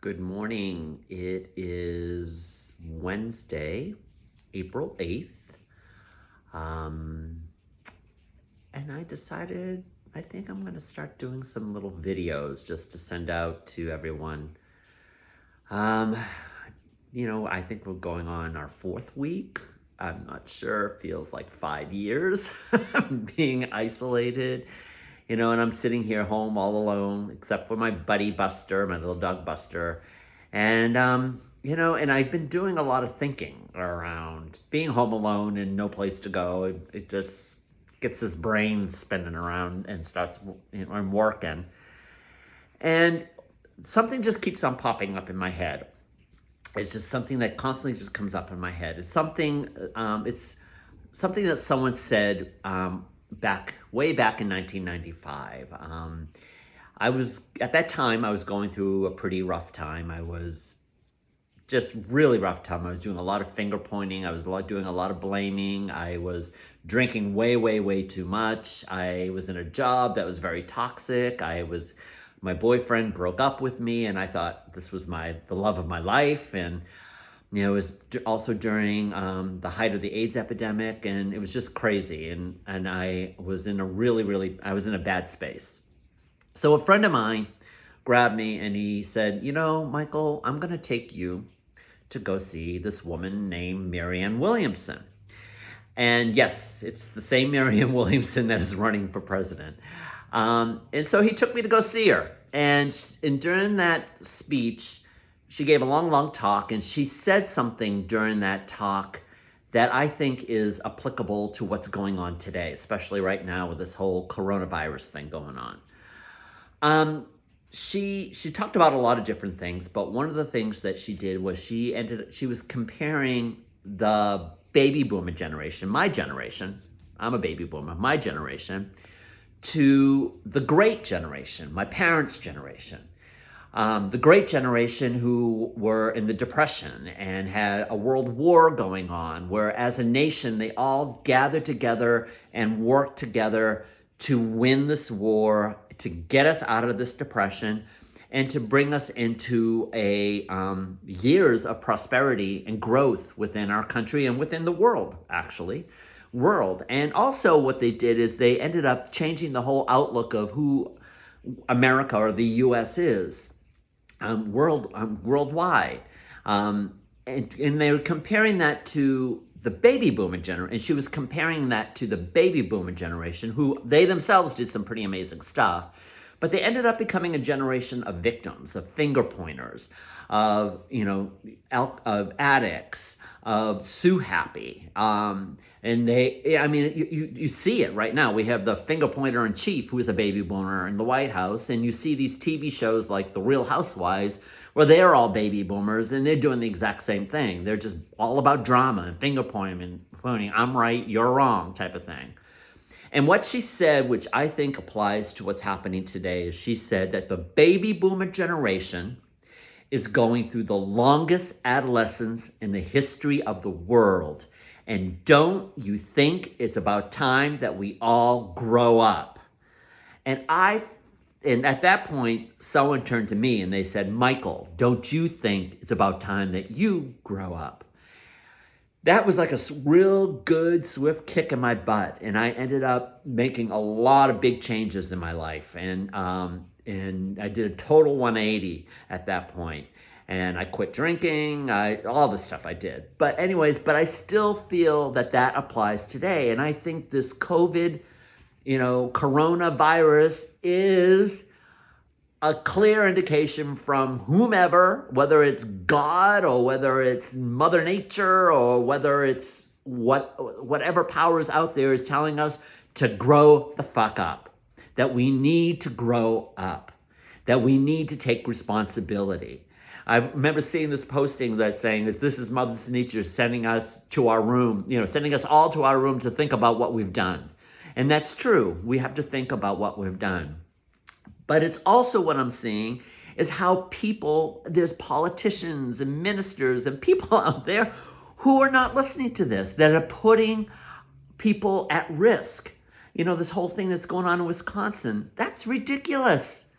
Good morning. It is Wednesday, April 8th. Um, and I decided I think I'm going to start doing some little videos just to send out to everyone. Um, I think we're going on our fourth week. I'm not sure. Feels like 5 years being isolated. And I'm sitting here home all alone, except for my buddy Buster, my little dog Buster. And I've been doing a lot of thinking around being home alone and no place to go. It just gets this brain spinning around and starts, I'm working. And something just keeps on popping up in my head. It's just something that constantly just comes up in my head. It's something that someone said way back in 1995. At that time, I was going through a pretty rough time. I was just really rough time. I was doing a lot of finger pointing. I was doing a lot of blaming. I was drinking way, way, way too much. I was in a job that was very toxic. My boyfriend broke up with me, and I thought this was the love of my life. And it was also during the height of the AIDS epidemic, and it was just crazy. And I was in I was in a bad space. So a friend of mine grabbed me and he said, Michael, I'm going to take you to go see this woman named Marianne Williamson. And yes, it's the same Marianne Williamson that is running for president. And so he took me to go see her. And during that speech, she gave a long, long talk, and she said something during that talk that I think is applicable to what's going on today, especially right now with this whole coronavirus thing going on. She talked about a lot of different things, but one of the things that she did was she was comparing the baby boomer generation, my generation, I'm a baby boomer, my generation, to the great generation, my parents' generation. The great generation who were in the Depression and had a world war going on, where as a nation, they all gathered together and worked together to win this war, to get us out of this depression, and to bring us into years of prosperity and growth within our country and within the world, actually. And also what they did is they ended up changing the whole outlook of who America or the U.S. is. Worldwide. And they were comparing that to the baby boomer generation. And she was comparing that to the baby boomer generation, who they themselves did some pretty amazing stuff. But they ended up becoming a generation of victims, of finger pointers, of addicts, of sue happy. You see it right now. We have the finger pointer in chief, who is a baby boomer in the White House, and you see these TV shows like The Real Housewives, where they're all baby boomers and they're doing the exact same thing. They're just all about drama and finger pointing, I'm right, you're wrong type of thing. And what she said, which I think applies to what's happening today, is she said that the baby boomer generation is going through the longest adolescence in the history of the world. And don't you think it's about time that we all grow up? And at that point, someone turned to me and they said, Michael, don't you think it's about time that you grow up? That was like a real good, swift kick in my butt. And I ended up making a lot of big changes in my life. And I did a total 180 at that point. And I quit drinking, all the stuff I did. But I still feel that applies today. And I think this COVID, coronavirus is a clear indication from whomever, whether it's God or whether it's Mother Nature or whether it's whatever powers out there is telling us to grow the fuck up, that we need to grow up, that we need to take responsibility. I remember seeing this posting that's saying that this is Mother Nature sending us to our room, sending us all to our room to think about what we've done. And that's true. We have to think about what we've done. But it's also what I'm seeing is how there's politicians and ministers and people out there who are not listening to this, that are putting people at risk. This whole thing that's going on in Wisconsin, that's ridiculous.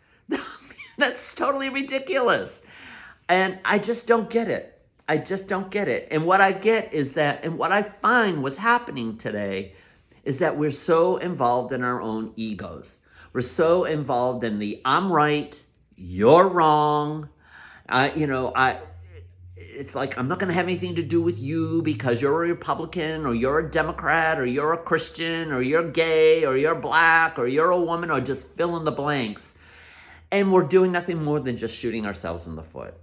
That's totally ridiculous. And I just don't get it. I just don't get it. And what I get is that, and what I find was happening today is that we're so involved in our own egos. We're so involved in the I'm right, you're wrong. It's like, I'm not going to have anything to do with you because you're a Republican or you're a Democrat or you're a Christian or you're gay or you're black or you're a woman, or just fill in the blanks. And we're doing nothing more than just shooting ourselves in the foot.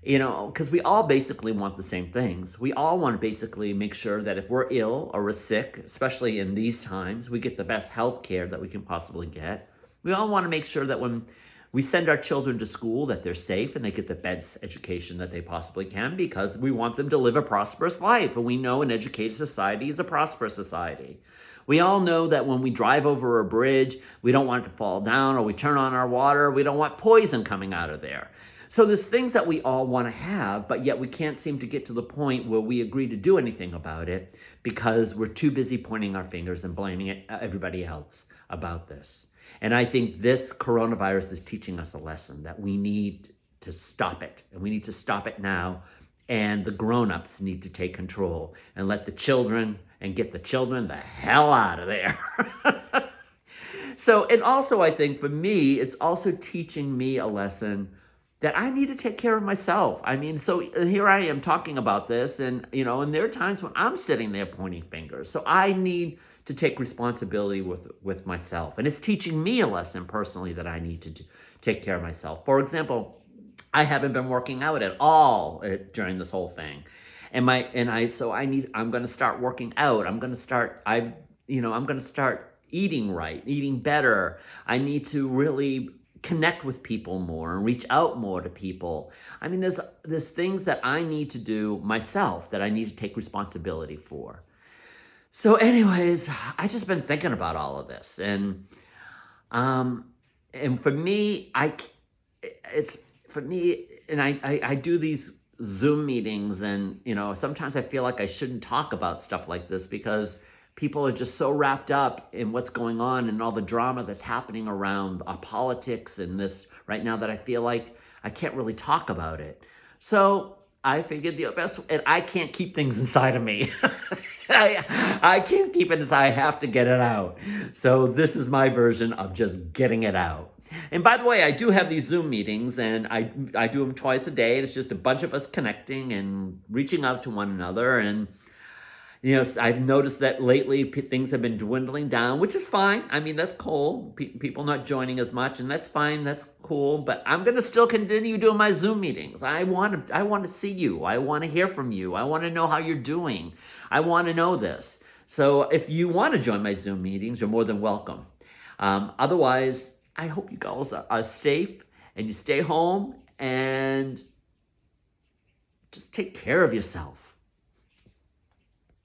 Because we all basically want the same things. We all want to basically make sure that if we're ill or we're sick, especially in these times, we get the best health care that we can possibly get. We all want to make sure that when we send our children to school, that they're safe and they get the best education that they possibly can, because we want them to live a prosperous life. And we know an educated society is a prosperous society. We all know that when we drive over a bridge, we don't want it to fall down, or we turn on our water, we don't want poison coming out of there. So there's things that we all want to have, but yet we can't seem to get to the point where we agree to do anything about it because we're too busy pointing our fingers and blaming everybody else about this. And I think this coronavirus is teaching us a lesson that we need to stop it, and we need to stop it now. And the grown-ups need to take control and let the children, and get the children the hell out of there. So, and also I think for me, it's also teaching me a lesson that I need to take care of myself. I mean, so here I am talking about this, and and there are times when I'm sitting there pointing fingers. So I need to take responsibility with myself, and it's teaching me a lesson personally that I need to take care of myself. For example, I haven't been working out at all during this whole thing, I'm going to start working out. I'm going to start eating right, eating better. I need to really connect with people more and reach out more to people. I mean, there's things that I need to do myself that I need to take responsibility for. So anyways, I just been thinking about all of this, and for me, I do these Zoom meetings, and sometimes I feel like I shouldn't talk about stuff like this because people are just so wrapped up in what's going on and all the drama that's happening around our politics and this right now that I feel like I can't really talk about it. So I figured the best, and I can't keep things inside of me. I can't keep it inside. I have to get it out. So this is my version of just getting it out. And by the way, I do have these Zoom meetings, and I do them twice a day. It's just a bunch of us connecting and reaching out to one another. And I've noticed that lately things have been dwindling down, which is fine. I mean, that's cool. People not joining as much, and that's fine. That's cool. But I'm going to still continue doing my Zoom meetings. I want to see you. I want to hear from you. I want to know how you're doing. I want to know this. So if you want to join my Zoom meetings, you're more than welcome. Otherwise, I hope you guys are safe and you stay home and just take care of yourself.